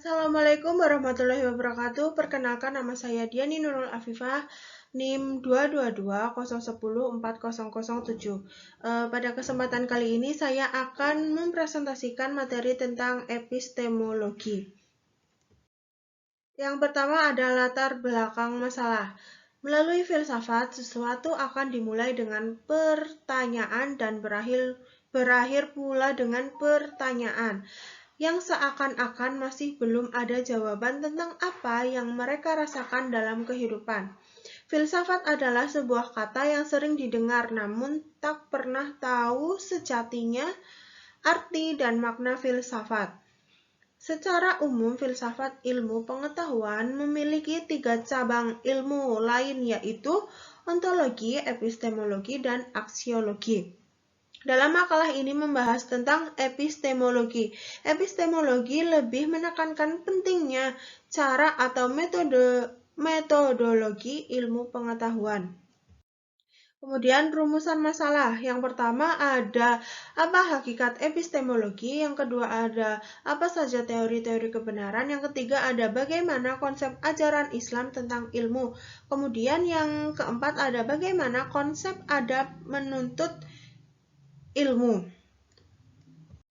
Assalamualaikum warahmatullahi wabarakatuh. Perkenalkan, nama saya Diani Nurul Afifah, NIM 22201040007. Pada kesempatan kali ini saya akan mempresentasikan materi tentang epistemologi. Yang pertama ada latar belakang masalah. Melalui filsafat, sesuatu akan dimulai dengan pertanyaan dan berakhir pula dengan pertanyaan, yang seakan-akan masih belum ada jawaban tentang apa yang mereka rasakan dalam kehidupan. Filsafat adalah sebuah kata yang sering didengar, namun tak pernah tahu sejatinya arti dan makna filsafat. Secara umum, filsafat ilmu pengetahuan memiliki 3 cabang ilmu lain, yaitu ontologi, epistemologi, dan aksiologi. Dalam makalah ini membahas tentang epistemologi. Epistemologi lebih menekankan pentingnya cara atau metodologi ilmu pengetahuan. Kemudian rumusan masalah. Yang pertama ada apa hakikat epistemologi, yang kedua ada apa saja teori-teori kebenaran, yang ketiga ada bagaimana konsep ajaran Islam tentang ilmu. Kemudian yang keempat ada bagaimana konsep adab menuntut ilmu.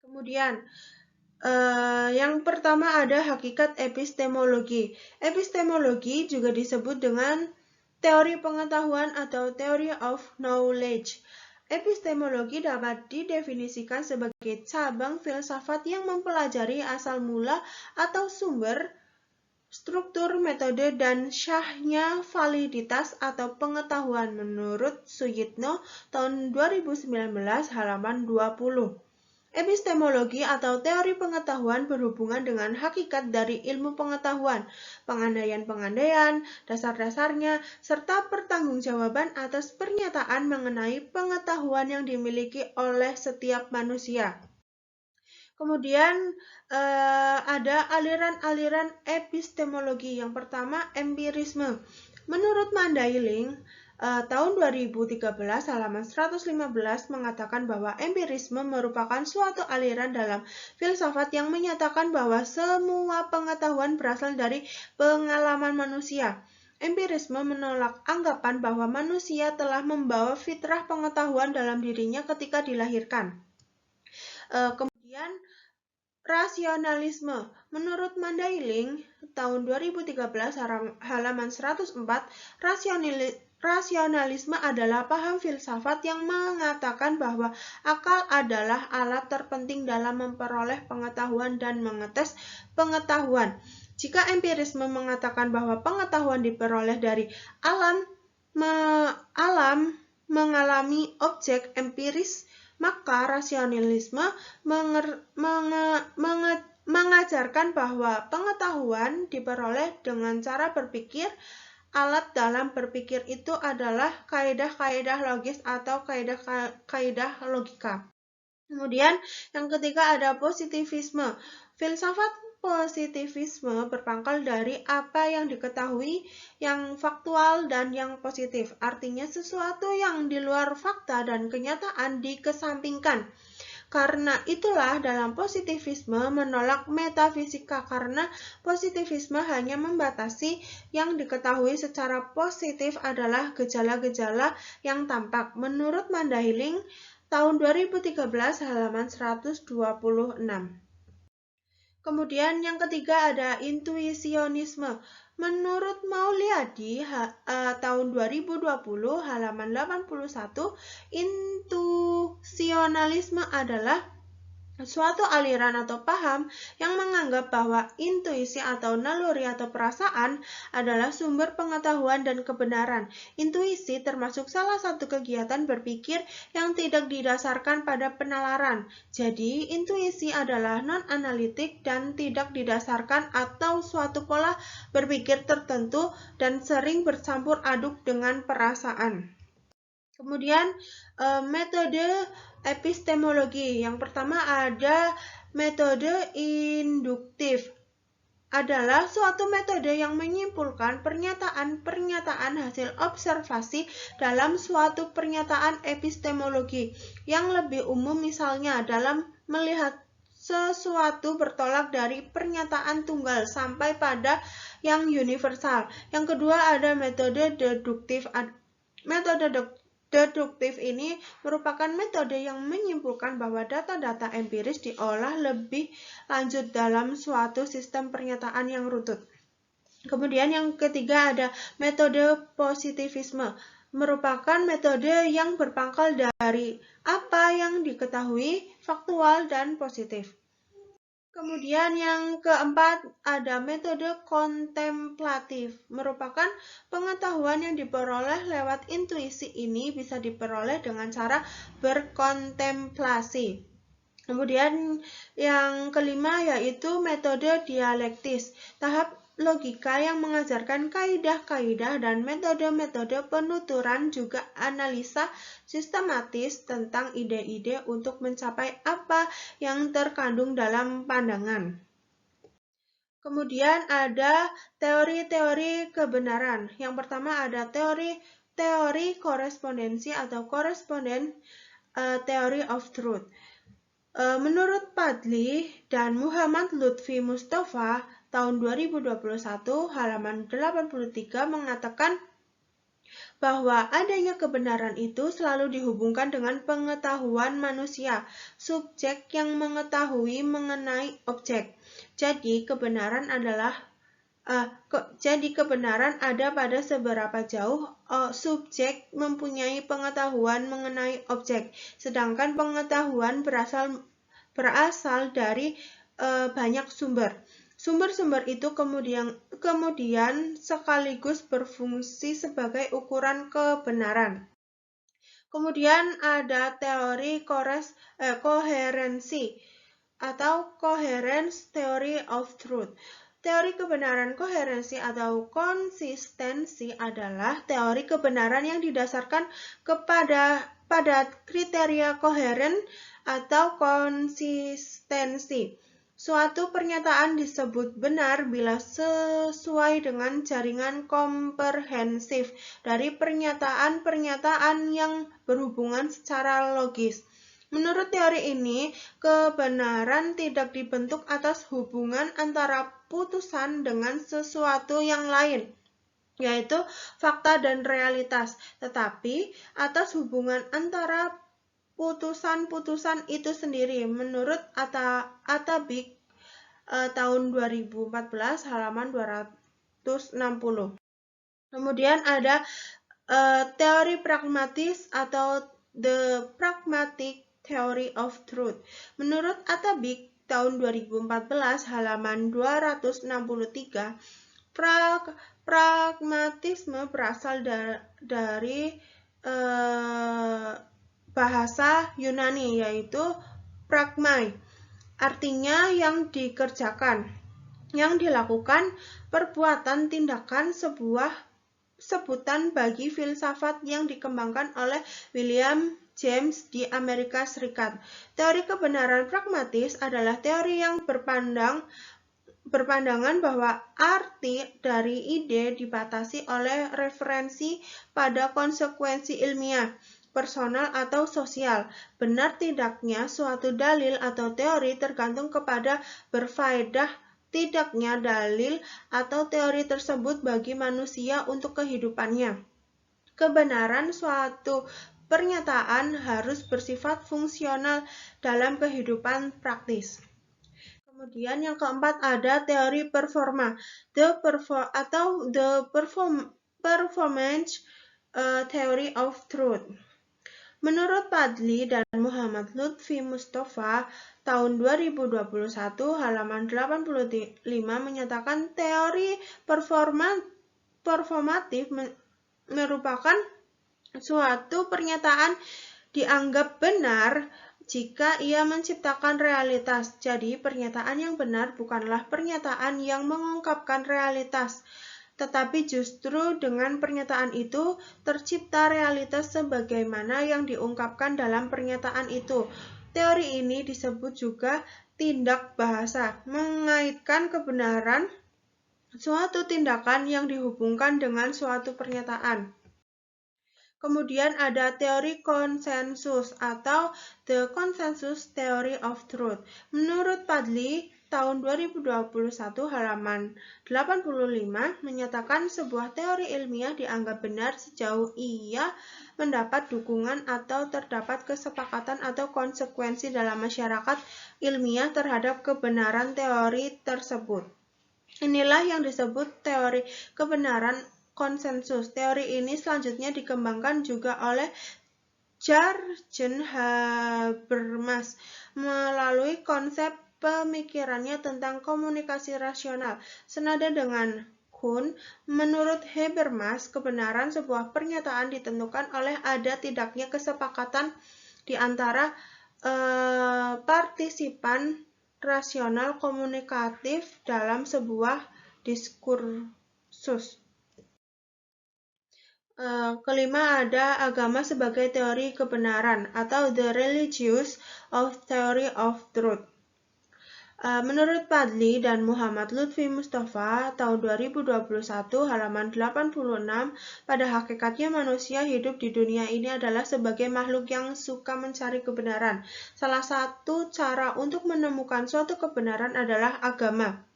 Kemudian yang pertama ada hakikat epistemologi. Epistemologi juga disebut dengan teori pengetahuan atau theory of knowledge. Epistemologi dapat didefinisikan sebagai cabang filsafat yang mempelajari asal mula atau sumber, struktur, metode, dan syahnya validitas atau pengetahuan menurut Suyitno tahun 2019 halaman 20. Epistemologi atau teori pengetahuan berhubungan dengan hakikat dari ilmu pengetahuan, pengandaian-pengandaian, dasar-dasarnya, serta pertanggungjawaban atas pernyataan mengenai pengetahuan yang dimiliki oleh setiap manusia. Kemudian ada aliran-aliran epistemologi. Yang pertama, empirisme. Menurut Mandailing, tahun 2013 halaman 115 mengatakan bahwa empirisme merupakan suatu aliran dalam filsafat yang menyatakan bahwa semua pengetahuan berasal dari pengalaman manusia. Empirisme menolak anggapan bahwa manusia telah membawa fitrah pengetahuan dalam dirinya ketika dilahirkan. Kemudian rasionalisme. Menurut Mandailing tahun 2013 halaman 104, rasionalisme adalah paham filsafat yang mengatakan bahwa akal adalah alat terpenting dalam memperoleh pengetahuan dan mengetes pengetahuan. Jika empirisme mengatakan bahwa pengetahuan diperoleh dari alam mengalami objek empiris, maka rasionalisme mengajarkan bahwa pengetahuan diperoleh dengan cara berpikir. Alat dalam berpikir itu adalah kaidah-kaidah logis atau kaidah-kaidah logika. Kemudian yang ketiga ada positivisme. Filsafat positivisme berpangkal dari apa yang diketahui, yang faktual dan yang positif. Artinya sesuatu yang di luar fakta dan kenyataan dikesampingkan. Karena itulah dalam positivisme menolak metafisika, karena positivisme hanya membatasi yang diketahui secara positif adalah gejala-gejala yang tampak. Menurut Mandailing tahun 2013 halaman 126. Kemudian yang ketiga ada intuisionisme. Menurut Mauliadi tahun 2020 halaman 81, intuisionalisme adalah suatu aliran atau paham yang menganggap bahwa intuisi atau naluri atau perasaan adalah sumber pengetahuan dan kebenaran. Intuisi termasuk salah satu kegiatan berpikir yang tidak didasarkan pada penalaran. Jadi, intuisi adalah non-analitik dan tidak didasarkan atau suatu pola berpikir tertentu dan sering bercampur aduk dengan perasaan. Kemudian metode epistemologi. Yang pertama ada metode induktif. Adalah suatu metode yang menyimpulkan pernyataan-pernyataan hasil observasi dalam suatu pernyataan epistemologi yang lebih umum, misalnya dalam melihat sesuatu bertolak dari pernyataan tunggal sampai pada yang universal. Yang kedua ada metode deduktif. Metode deduktif ini merupakan metode yang menyimpulkan bahwa data-data empiris diolah lebih lanjut dalam suatu sistem pernyataan yang runtut. Kemudian yang ketiga ada metode positivisme, merupakan metode yang berpangkal dari apa yang diketahui, faktual, dan positif. Kemudian yang keempat ada metode kontemplatif, merupakan pengetahuan yang diperoleh lewat intuisi. Ini bisa diperoleh dengan cara berkontemplasi. Kemudian yang kelima yaitu metode dialektis, tahap logika yang mengajarkan kaidah-kaidah dan metode-metode penuturan, juga analisa sistematis tentang ide-ide untuk mencapai apa yang terkandung dalam pandangan. Kemudian ada teori-teori kebenaran. Yang pertama ada teori korespondensi atau correspondence theory of truth. Menurut Padli dan Muhammad Lutfi Mustafa tahun 2021 halaman 83 mengatakan bahwa adanya kebenaran itu selalu dihubungkan dengan pengetahuan manusia, subjek yang mengetahui mengenai objek. Jadi kebenaran ada pada seberapa jauh subjek mempunyai pengetahuan mengenai objek, sedangkan pengetahuan berasal dari banyak sumber. Sumber-sumber itu kemudian sekaligus berfungsi sebagai ukuran kebenaran. Kemudian ada teori koherensi atau coherence theory of truth. Teori kebenaran koherensi atau konsistensi adalah teori kebenaran yang didasarkan pada kriteria koheren atau konsistensi. Suatu pernyataan disebut benar bila sesuai dengan jaringan komprehensif dari pernyataan-pernyataan yang berhubungan secara logis. Menurut teori ini, kebenaran tidak dibentuk atas hubungan antara putusan dengan sesuatu yang lain, yaitu fakta dan realitas, tetapi atas hubungan antara putusan-putusan itu sendiri. Menurut Atabik tahun 2014 halaman 260. Kemudian ada teori pragmatis atau the pragmatic theory of truth. Menurut Atabik tahun 2014 halaman 263, pragmatisme berasal dari bahasa Yunani yaitu pragmai, artinya yang dikerjakan, yang dilakukan, perbuatan, tindakan, sebuah sebutan bagi filsafat yang dikembangkan oleh William James di Amerika Serikat. Teori kebenaran pragmatis adalah teori yang berpandangan bahwa arti dari ide dibatasi oleh referensi pada konsekuensi ilmiah, personal atau sosial. Benar tidaknya suatu dalil atau teori tergantung kepada berfaedah tidaknya dalil atau teori tersebut bagi manusia untuk kehidupannya. Kebenaran suatu pernyataan harus bersifat fungsional dalam kehidupan praktis. Kemudian yang keempat ada teori performa, the performance theory of truth. Menurut Padli dan Muhammad Lutfi Mustafa tahun 2021 halaman 85 menyatakan teori performatif merupakan suatu pernyataan dianggap benar jika ia menciptakan realitas. Jadi pernyataan yang benar bukanlah pernyataan yang mengungkapkan realitas, tetapi justru dengan pernyataan itu tercipta realitas sebagaimana yang diungkapkan dalam pernyataan itu. Teori ini disebut juga tindak bahasa, mengaitkan kebenaran suatu tindakan yang dihubungkan dengan suatu pernyataan. Kemudian ada teori konsensus atau The Consensus Theory of Truth. Menurut Padley, tahun 2021 halaman 85 menyatakan sebuah teori ilmiah dianggap benar sejauh ia mendapat dukungan atau terdapat kesepakatan atau konsekuensi dalam masyarakat ilmiah terhadap kebenaran teori tersebut. Inilah yang disebut teori kebenaran konsensus. Teori ini selanjutnya dikembangkan juga oleh Jurgen Habermas melalui konsep pemikirannya tentang komunikasi rasional. Senada dengan Kuhn, menurut Habermas, kebenaran sebuah pernyataan ditentukan oleh ada tidaknya kesepakatan di antara partisipan rasional komunikatif dalam sebuah diskursus. Kelima ada agama sebagai teori kebenaran atau The Religious Theory of Truth. Menurut Padley dan Muhammad Lutfi Mustafa tahun 2021 halaman 86, pada hakikatnya manusia hidup di dunia ini adalah sebagai makhluk yang suka mencari kebenaran. Salah satu cara untuk menemukan suatu kebenaran adalah agama.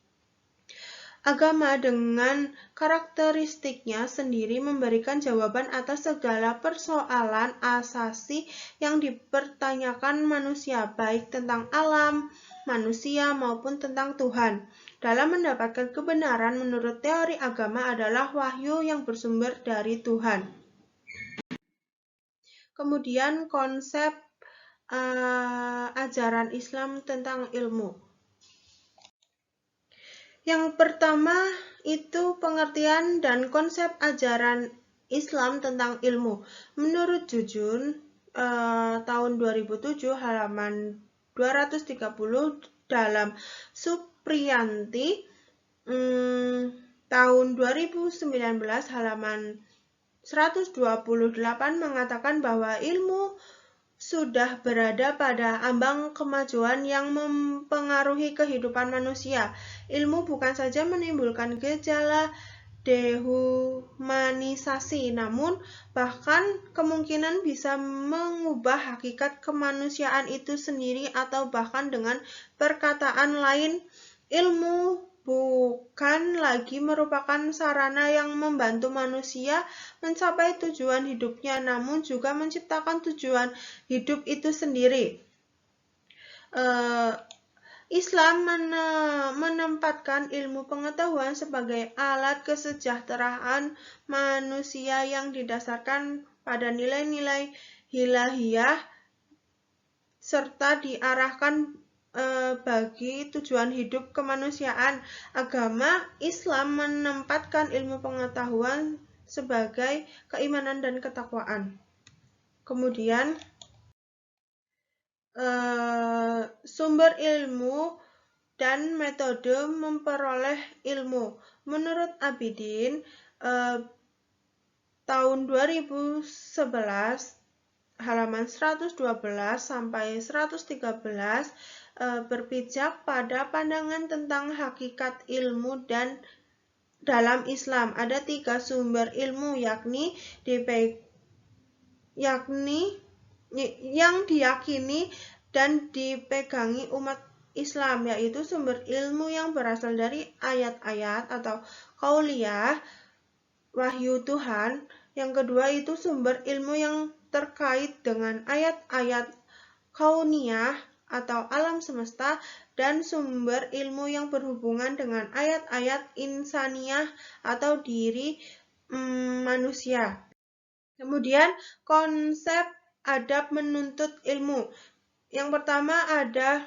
Agama dengan karakteristiknya sendiri memberikan jawaban atas segala persoalan asasi yang dipertanyakan manusia, baik tentang alam, manusia, maupun tentang Tuhan. Dalam mendapatkan kebenaran menurut teori agama adalah wahyu yang bersumber dari Tuhan. Kemudian konsep ajaran Islam tentang ilmu. Yang pertama itu pengertian dan konsep ajaran Islam tentang ilmu. Menurut Jujun tahun 2007 halaman 230 dalam Supriyanti tahun 2019 halaman 128 mengatakan bahwa ilmu sudah berada pada ambang kemajuan yang mempengaruhi kehidupan manusia. Ilmu bukan saja menimbulkan gejala dehumanisasi, namun bahkan kemungkinan bisa mengubah hakikat kemanusiaan itu sendiri, atau bahkan dengan perkataan lain, ilmu bukan lagi merupakan sarana yang membantu manusia mencapai tujuan hidupnya, namun juga menciptakan tujuan hidup itu sendiri. Islam menempatkan ilmu pengetahuan sebagai alat kesejahteraan manusia yang didasarkan pada nilai-nilai ilahiyah serta diarahkan bagi tujuan hidup kemanusiaan. Agama Islam menempatkan ilmu pengetahuan sebagai keimanan dan ketakwaan. Kemudian sumber ilmu dan metode memperoleh ilmu. Menurut Abidin tahun 2011 halaman 112 sampai 113 berpijak pada pandangan tentang hakikat ilmu dan dalam Islam ada 3 sumber ilmu yakni yang diyakini dan dipegangi umat Islam, yaitu sumber ilmu yang berasal dari ayat-ayat atau qauliyah, wahyu Tuhan. Yang kedua itu sumber ilmu yang terkait dengan ayat-ayat kauniyah atau alam semesta, dan sumber ilmu yang berhubungan dengan ayat-ayat insaniyah atau diri manusia. Kemudian konsep adab menuntut ilmu. Yang pertama ada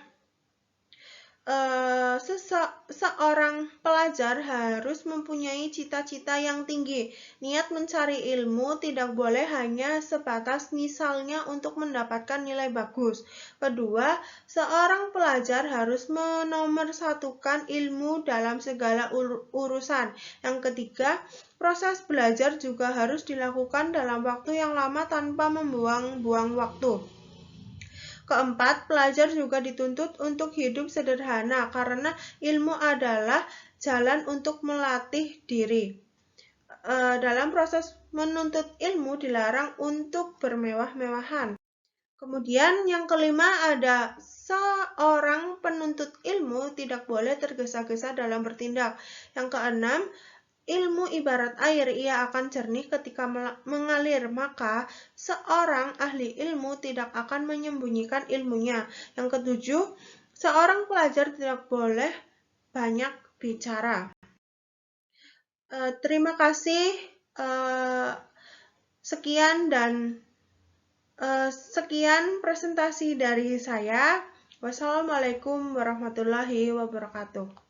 seorang pelajar harus mempunyai cita-cita yang tinggi. Niat mencari ilmu tidak boleh hanya sebatas misalnya untuk mendapatkan nilai bagus. Kedua, seorang pelajar harus menomorsatukan ilmu dalam segala urusan. Yang ketiga, proses belajar juga harus dilakukan dalam waktu yang lama tanpa membuang-buang waktu. Keempat, pelajar juga dituntut untuk hidup sederhana karena ilmu adalah jalan untuk melatih diri. dalam proses menuntut ilmu dilarang untuk bermewah-mewahan. Kemudian yang kelima ada seorang penuntut ilmu tidak boleh tergesa-gesa dalam bertindak. Yang keenam, ilmu ibarat air, ia akan jernih ketika mengalir, maka seorang ahli ilmu tidak akan menyembunyikan ilmunya. Yang ketujuh, seorang pelajar tidak boleh banyak bicara. Terima kasih. Sekian presentasi dari saya. Wassalamualaikum warahmatullahi wabarakatuh.